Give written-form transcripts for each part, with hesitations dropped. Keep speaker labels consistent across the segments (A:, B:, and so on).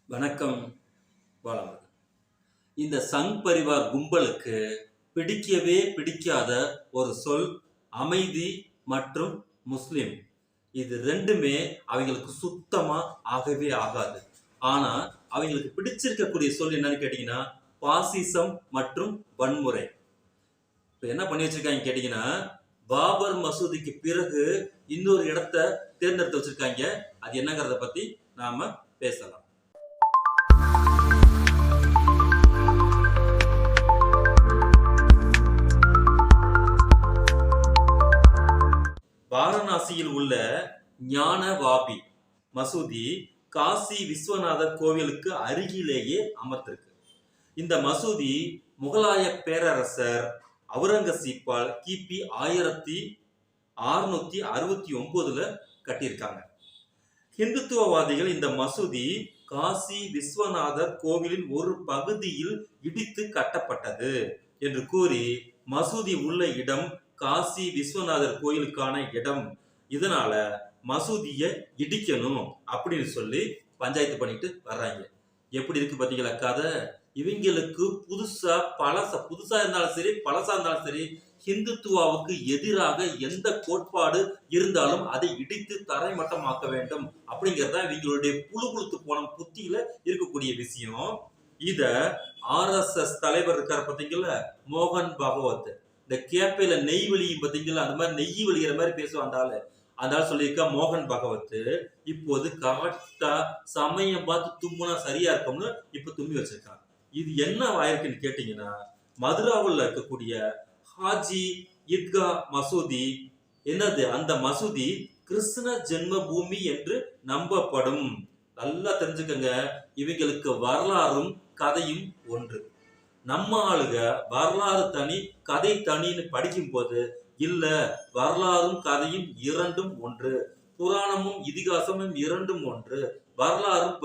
A: வணக்கம். வளமுடன். இந்த சங் பரிவார் கும்பலுக்கு பிடிக்கவே பிடிக்காத ஒரு சொல் அமைதி மற்றும் முஸ்லிம். இது ரெண்டுமே அவங்களுக்கு சுத்தமா ஆகவே ஆகாது. ஆனா அவங்களுக்கு பிடிச்சிருக்கக்கூடிய சொல் என்னன்னு கேட்டீங்கன்னா பாசிசம் மற்றும் வன்முறை. இப்ப என்ன பண்ணி வச்சிருக்காங்க கேட்டீங்கன்னா, பாபர் மசூதிக்கு பிறகு இன்னொரு இடத்தை தேர்ந்தெடுத்து வச்சிருக்காங்க. அது என்னங்கிறத பத்தி நாம பேசலாம். வாரணாசியில் உள்ள ஞானவாபி மசூதி காசி விஸ்வநாதர் கோவிலுக்கு அருகிலேயே அமர்ந்திருக்கு. இந்த மசூதி முகலாய பேரரசர் அவுரங்கசீப்பால் கிபி 1669 கட்டியிருக்காங்க. ஹிந்துத்துவவாதிகள் இந்த மசூதி காசி விஸ்வநாதர் கோவிலின் ஒரு பகுதியில் இடித்து கட்டப்பட்டது என்று கூறி மசூதி உள்ள இடம் காசி விஸ்வநாதர் கோயிலுக்கான இடம், இதனால மசூதிய இடிக்கணும் அப்படின்னு சொல்லி பஞ்சாயத்து பண்ணிட்டு வர்றாங்க. எப்படி இருக்கு பாத்தீங்களா கதை? இவங்களுக்கு புதுசா இருந்தாலும் சரி பழசா இருந்தாலும் சரி, ஹிந்துத்துவாவுக்கு எதிராக எந்த கோட்பாடு இருந்தாலும் அதை இடித்து தரைமட்டமாக்க வேண்டும் அப்படிங்கறத இவங்களுடைய புழுத்து போன புத்தியில இருக்கக்கூடிய விஷயம். இத RSS தலைவர் இருக்கார் பாத்தீங்களா, மோகன் பகவத், இந்த கேப்பையில நெய் வெளியும் பாத்தீங்களா, அந்த மாதிரி நெய் வெளியிற மாதிரி பேசுவான் அந்த ஆள் சொல்லியிருக்கா மோகன் பகவத். இப்போது கரெக்டா சமயம் பார்த்து தும்முனா சரியா இருக்கும்னு இப்ப தும்பி வச்சிருக்காங்க. இது என்ன ஆயிருக்குன்னு கேட்டீங்கன்னா, மதுராவில் இருக்கக்கூடிய ஹாஜி இத்கா மசூதி என்னது, அந்த மசூதி கிருஷ்ண ஜென்ம பூமி என்று நம்பப்படும். நல்லா தெரிஞ்சுக்கங்க, இவங்களுக்கு வரலாறும் கதையும் ஒன்று. நம்ம ஆளுக வரலாறு தனி கதை தனின்னு படிக்கும் போது இல்ல, வரலாறும் கதையும் இரண்டும் ஒன்று, புராணமும் இதிகாசமும் இரண்டும் ஒன்று, வரலாறும்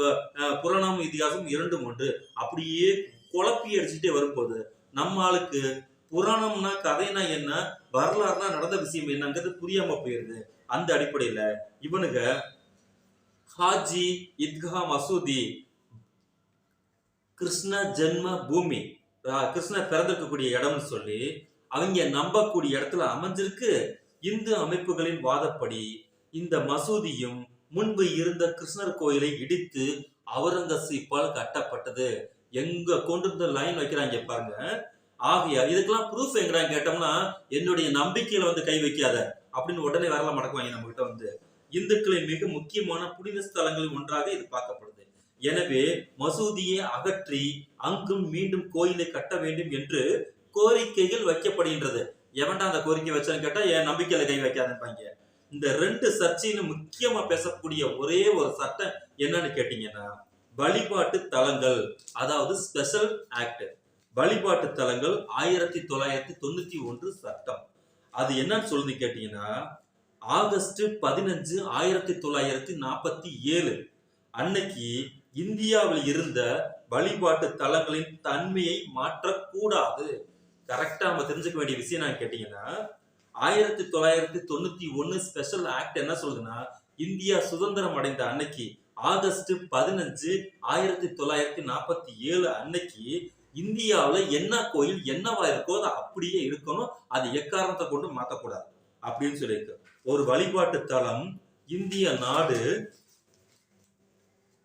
A: புராணமும் இதிகாசமும் இரண்டும் ஒன்று, அப்படியே குழப்பி அடிச்சுட்டே வரும்போது நம்ம ஆளுக்கு புராணம்னா கதைனா என்ன, வரலாறுனா நடந்த விஷயம் என்னங்கிறது புரியாம போயிருது. அந்த அடிப்படையில இவனுங்க ஹாஜி இத்கா மசூதி கிருஷ்ண ஜென்ம பூமி, கிருஷ்ணர் பிறந்திருக்கக்கூடிய இடம்னு சொல்லி அவங்க நம்பக்கூடிய இடத்துல அமைஞ்சிருக்கு. இந்து அமைப்புகளின் வாதப்படி இந்த மசூதியும் முன்பு இருந்த கிருஷ்ணர் கோயிலை இடித்து அவுரங்கசீப்பால் கட்டப்பட்டது. எங்க கொண்டு இருந்த லைன் வைக்கிறாங்க பாருங்க. ஆகையா இதுக்கெல்லாம் ப்ரூஃப் எங்கடா கேட்டோம்னா, என்னுடைய நம்பிக்கையில கை வைக்காத அப்படின்னு உடனே வரலாம் மடக்குவாங்க நம்ம கிட்ட. இந்துக்களின் மிக முக்கியமான புனித ஸ்தலங்களில் ஒன்றாக இது பார்க்கப்படுது. எனவே மசூதியை அகற்றி அங்கும் மீண்டும் கோயிலை கட்ட வேண்டும் என்று கோரிக்கைகள் வைக்கப்படுகின்றது. எவன்டா அந்த கோரிக்கை வச்சான்னு கேட்டா, என் நம்பிக்கையில கை வைக்காதுப்பாங்க. இந்த ரெண்டு சர்ச்சைன்னு முக்கியமா பேசக்கூடிய ஒரே ஒரு சட்டம் என்னன்னு கேட்டீங்கன்னா, வழிபாட்டு தலங்கள், அதாவது ஸ்பெஷல் ஆக்ட். வழிபாட்டு தலங்கள் 1991 சட்டம். அது என்னன்னு சொல்லி கேட்டீங்கன்னா, ஆகஸ்ட் 15 1947 அன்னைக்கு இந்தியாவில் இருந்த வழிபாட்டு தலங்களின் தன்மையை மாற்றக்கூடாது. கரெக்டா நம்ம தெரிஞ்சுக்க வேண்டிய விஷயம் நான் கேட்டீங்கன்னா, 1991 ஸ்பெஷல் ஆக்ட் என்ன சொல்லுதுன்னா, இந்தியா சுதந்திரம் அடைந்த அன்னைக்கு ஆகஸ்ட் 15 1947 அன்னைக்கு இந்தியாவில என்ன கோயில் என்னவா இருக்கோ அது அப்படியே இருக்கணும், அது எக்காரணத்தை கொண்டு மாற்றக்கூடாது அப்படின்னு சொல்லியிருக்கு. ஒரு வழிபாட்டு தலம் இந்திய நாடு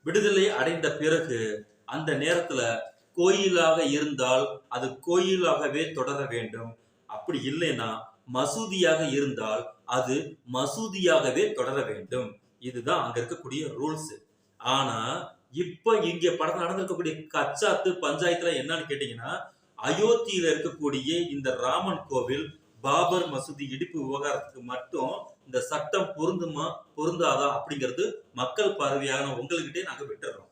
A: விடுதலை அடைந்த பிறகு அந்த நேரத்துல கோயிலாக இருந்தால் அது கோயிலாகவே தொடர வேண்டும். அப்படி இல்லைன்னா மசூதியாக இருந்தால் அது மசூதியாகவே தொடர வேண்டும். இதுதான் அங்க இருக்கக்கூடிய ரூல்ஸ். ஆனா இப்ப இங்க படம் நடந்திருக்கக்கூடிய கச்சாத்து பஞ்சாயத்துல என்னன்னு கேட்டீங்கன்னா, அயோத்தியில இருக்கக்கூடிய இந்த ராமன் கோவில் பாபர் மசூதி இடிப்பு விவகாரத்துக்கு மட்டும் இந்த சட்டம் பொருந்துமா பொருந்தாதா அப்படிங்கிறது மக்கள் பார்வையான உங்ககிட்டே நாங்க விட்டுறோம்.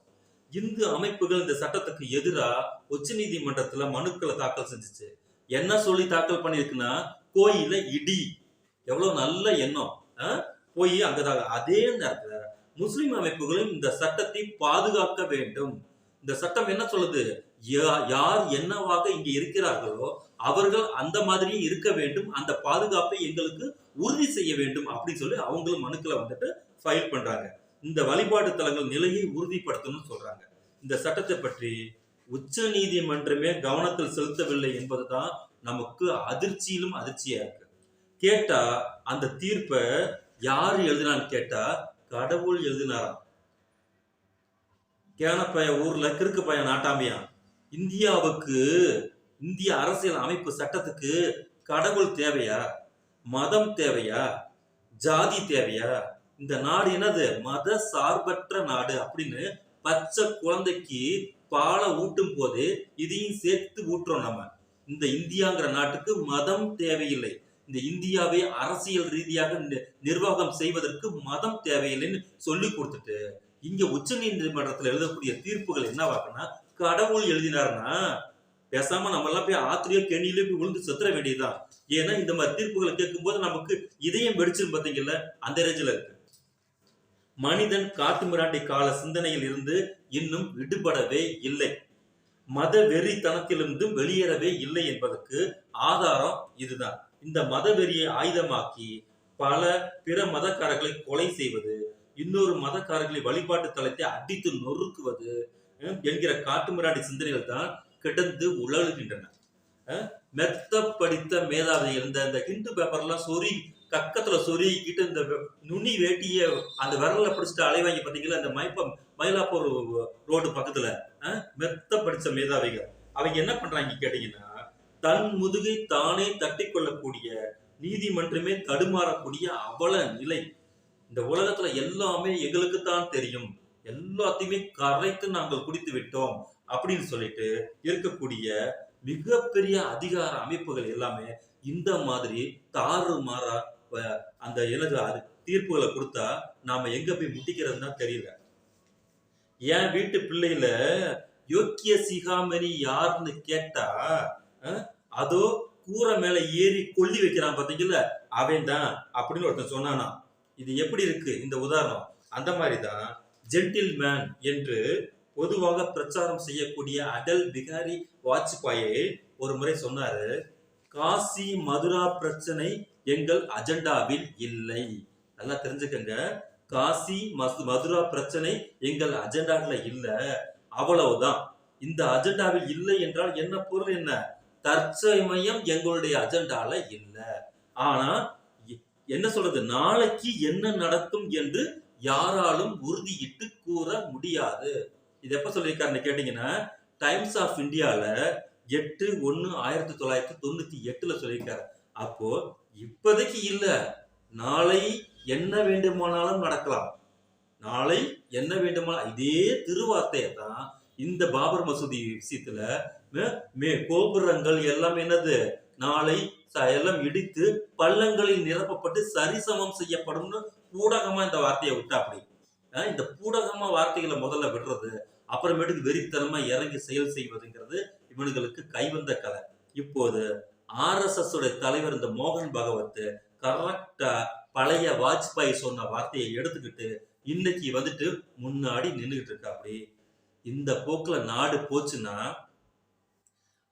A: இந்து அமைப்புகள் இந்த சட்டத்துக்கு எதிராக உச்ச நீதிமன்றத்துல மனுக்களை தாக்கல் செஞ்சுச்சு. என்ன சொல்லி தாக்கல் பண்ணிருக்குன்னா, கோயில இடி. எவ்வளவு நல்ல எண்ணம், போய் அங்கதாக. அதே நேரத்துல முஸ்லிம் அமைப்புகளும் இந்த சட்டத்தை பாதுகாக்க வேண்டும். இந்த சட்டம் என்ன சொல்லுது, யார் என்னவாக இங்க இருக்கிறார்களோ அவர்கள் அந்த மாதிரியே இருக்க வேண்டும், அந்த பாதுகாப்பை எங்களுக்கு உறுதி செய்ய வேண்டும் அப்படின்னு சொல்லி அவங்களும் மனுக்களை ஃபைல் பண்றாங்க. இந்த வழிபாட்டு தலங்கள் நிலையை உறுதிப்படுத்தணும்னு சொல்றாங்க. இந்த சட்டத்தை பற்றி உச்ச நீதிமன்றமே கவனத்தில் செலுத்தவில்லை என்பதுதான் நமக்கு அதிர்ச்சியிலும் அதிர்ச்சியா இருக்கு. கேட்டா அந்த தீர்ப்பை யாரு எழுதினான்னு கேட்டா கடவுள் எழுதினாராம். கேனப்பைய ஊர்ல கிறுக்கு பையன் நாட்டாமையான். இந்தியாவுக்கு, இந்திய அரசியல் அமைப்பு சட்டத்துக்கு கடவுள் தேவையா? மதம் தேவையா? ஜாதி தேவையா? இந்த நாடு என்னது? மத சார்பற்ற நாடு அப்படின்னு பச்சை குழந்தைக்கு பாலை ஊட்டும் போது இதையும் சேர்த்து ஊட்டுறோம் நம்ம. இந்த இந்தியாங்கிற நாட்டுக்கு மதம் தேவையில்லை. இந்த இந்தியாவை அரசியல் ரீதியாக நிர்வாகம் செய்வதற்கு மதம் தேவையில்லைன்னு சொல்லி கொடுத்துட்டு இங்க உச்ச நீதிமன்றத்தில் எழுதக்கூடிய தீர்ப்புகள் என்னவாக்குன்னா கடவுள் எழுதினார்னா பேசாம நம்ம எல்லாம் போய் ஆத்திரியோ கெணியிலே போய் விழுந்து செத்துற வேண்டியதுதான். ஏன்னா இந்த மாதிரி தீர்ப்புகளை கேட்கும் போது நமக்கு இதயம் வெடிச்சிரும் பாத்தீங்கல்ல, அந்த ரேஞ்சில இருக்கு. மனிதன் காட்டுமிராண்டி கால சிந்தனையில் இருந்து இன்னும் விடுபடவே இல்லை. மத வெறித்தனத்திலிருந்து வெளியேறவே இல்லை என்பதற்கு ஆதாரம் இதுதான். இந்த மத வெறியை ஆயுதமாக்கி பல பிற மதக்காரர்களை கொலை செய்வது, இன்னொரு மதக்காரர்களை வழிபாட்டு தலத்தை அடித்து நொறுக்குவது என்கிற காட்டுமிராண்டி சிந்தனைகள் தான் கிடந்து உழலுகின்றன. மெத்த படித்த மேதாவி இருந்த இந்த ஹிந்து பேப்பர்லாம் சொறி கக்கத்துல சொருகிக்கிட்டு இந்த நுனி வேட்டிய அந்த விரல்ல பிடிச்சிட்டு அலைவாங்க பாத்தீங்களா, இந்த மயிலாப்பூர் ரோடு பக்கத்துல மெத்த படிச்ச மேதாவிகள் அவங்க என்ன பண்றாங்க கேட்டீங்கன்னா, தன் முதுகை தானே தட்டி கொள்ளக்கூடிய, நீதிமன்றமே தடுமாறக்கூடிய அவல நிலை. இந்த உலகத்துல எல்லாமே எங்களுக்கு தான் தெரியும், எல்லாத்தையுமே கரைத்து நாங்கள் குடித்து விட்டோம் அப்படின்னு சொல்லிட்டு இருக்கக்கூடிய மிகப்பெரிய அதிகார அமைப்புகள் எல்லாமே இந்த மாதிரி தாறுமாறா அந்த எனது தீர்ப்புகளை கொடுத்தா நாம எங்க போய் முட்டிக்கிறதுனா தெரியல. என் வீட்டு பிள்ளையில யோக்கிய சிகாமணி யாருன்னு கேட்டா அதோ கூரை மேல ஏறி கொல்லி வைக்கிறான் பாத்தீங்கல்ல அவன் தான் அப்படின்னு ஒருத்தன் சொன்னானா. இது எப்படி இருக்கு இந்த உதாரணம்? அந்த மாதிரிதான் ஜென்டில் மேன் என்று பொதுவாக பிரச்சாரம் செய்யக்கூடிய அடல் பிகாரி வாஜ்பாயை ஒரு முறை சொன்னாரு, காசி மதுரா பிரச்சனை எங்கள் அஜெண்டாவில் இல்லை. நல்லா தெரிஞ்சுக்கங்க, காசி மதுரா பிரச்சனை எங்கள் அஜெண்டாவில் இல்ல, அவ்வளவுதான். இந்த அஜெண்டாவில் இல்லை என்றால் என்ன பொருள்? என்ன தற்சமயம் எங்களுடைய அஜெண்டால இல்ல. ஆனா என்ன சொல்றது, நாளைக்கு என்ன நடக்கும் என்று யாராலும் உறுதியிட்டு கூற முடியாது. இது எப்ப சொல்லியிருக்காருன்னு கேட்டீங்கன்னா, டைம்ஸ் ஆஃப் இந்தியால 8/1/1998 சொல்லியிருக்காரு. அப்போ இப்போதைக்கு இல்ல, நாளை என்ன வேண்டுமானாலும் நடக்கலாம். நாளை என்ன வேண்டுமானாலும் இதே திருவார்த்தையை தான் இந்த பாபர் மசூதி விஷயத்துல கோபுரங்கள் எல்லாம் என்னது, நாளை எல்லாம் இடித்து பள்ளங்களில் நிரப்பப்பட்டு சரிசமம் செய்யப்படும் பூடகமா இந்த வார்த்தையை விட்டா. அப்படி இந்த பூடகமா வார்த்தைகளை முதல்ல விடுறது, அப்புறமேட்டுக்கு வெறித்தனமா இறங்கி செயல் செய்வதுங்கிறது இவனுங்களுக்கு கைவந்த கலை. இப்போது RSS உடைய தலைவர் இந்த மோகன் பகவத் கரெக்டா பழைய வாஜ்பாய் சொன்ன வார்த்தையை எடுத்துக்கிட்டு இன்னைக்கு வந்துட்டு முன்னாடி நின்றுகிட்டு இருக்கா. அப்படி இந்த போக்குல நாடு போச்சுன்னா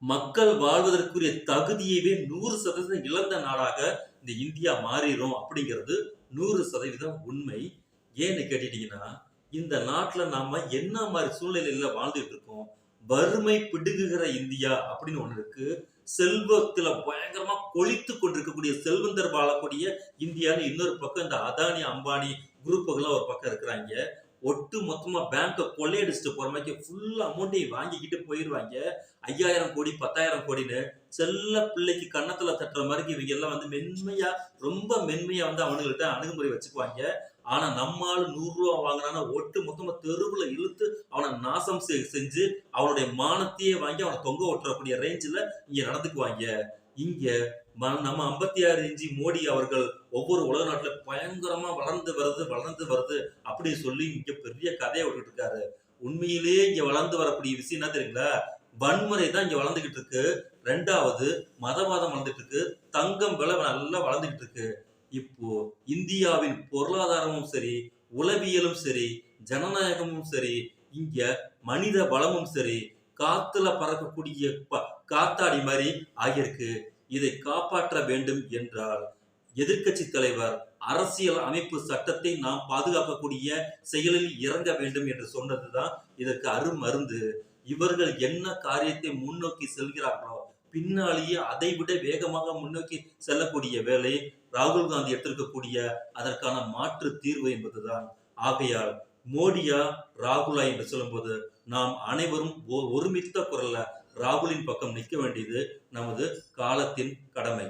A: மக்கள் வாழ்வதற்குரிய தகுதியவே 100% இழந்த நாடாக இந்த இந்தியா மாறிடும் அப்படிங்கிறது 100% உண்மை. ஏன்னு கேட்டுட்டீங்கன்னா, இந்த நாட்டுல நாம என்ன மாதிரி சூழ்நிலையில வாழ்ந்துட்டு இருக்கோம். வறுமை பிடுங்குகிற இந்தியா அப்படின்னு ஒண்ணு இருக்கு, செல்வத்துல பயங்கரமா கொளித்து கொண்டிருக்கக்கூடிய செல்வந்தர் வாழக்கூடிய இந்தியான்னு இன்னொரு பக்கம் இந்த அதானி அம்பானி குரூப்புகள்லாம் ஒரு பக்கம் இருக்கிறாங்க. ஒட்டு மொத்தமா பேங்க கொள்ளையடிச்சுட்டு போற மாதிரி ஃபுல் அமௌண்ட்டையும் வாங்கிக்கிட்டு போயிடுவாங்க. 5000 கோடி 10,000 கோடின்னு செல்ல பிள்ளைக்கு கன்னத்துல தட்டுற மாதிரி இவங்க எல்லாம் வந்து மென்மையா, ரொம்ப மென்மையா வந்து அவனுங்கள்ட்ட அணுகுமுறை வச்சுக்குவாங்க. ஆனா நம்மால் 100 ரூபா வாங்கினானா ஒட்டு மொத்தமா தெருவுல இழுத்து அவனை நாசம் செஞ்சு அவனுடைய மானத்தையே வாங்கி அவனை தொங்க ஓட்டுறக்கூடிய ரேஞ்சில் இங்க நடந்துக்குவாங்க. இங்க நம்ம 56 இன்ச்சி மோடி அவர்கள் ஒவ்வொரு உலக நாட்டுல பயங்கரமா வளர்ந்து வருது அப்படின்னு சொல்லி இங்க பெரிய கதையை விட்டுட்டு இருக்காரு. உண்மையிலேயே இங்க வளர்ந்து வரக்கூடிய விஷயம் என்ன தெரியுங்களா? வன்முறை தான் இங்க வளர்ந்துகிட்டு இருக்கு. 2வது மதவாதம் வளர்ந்துட்டு இருக்கு. தங்கம் விலை நல்லா வளர்ந்துகிட்டு இருக்கு. இப்போ இந்தியாவின் பொருளாதாரமும் சரி, உளவியலும் சரி, ஜனநாயகமும் சரி, இங்க மனித வளமும் சரி, காத்துல பறக்கக்கூடிய காத்தாடி மாதிரி ஆகியிருக்கு. இதை காப்பாற்ற வேண்டும் என்றால் எதிர்க்கட்சி தலைவர் அரசியல் அமைப்பு சட்டத்தை நாம் பாதுகாக்கக்கூடிய செயலில் இறங்க வேண்டும் என்று சொன்னதுதான் இதற்கு அருமருந்து. இவர்கள் என்ன காரியத்தை முன்னோக்கி செல்கிறார்களோ பின்னாலேயே அதைவிட வேகமாக முன்னோக்கி செல்லக்கூடிய வேலை ராகுல் காந்தி எடுத்திருக்கக்கூடிய அதற்கான மாற்று தீர்வு என்பதுதான். ஆகையால் மோடியா ராகுலா என்று சொல்லும்போது நாம் அனைவரும் ஒருமித்த குரல்ல ராகுலின் பக்கம் நிற்க வேண்டியது நமது காலத்தின் கடமை.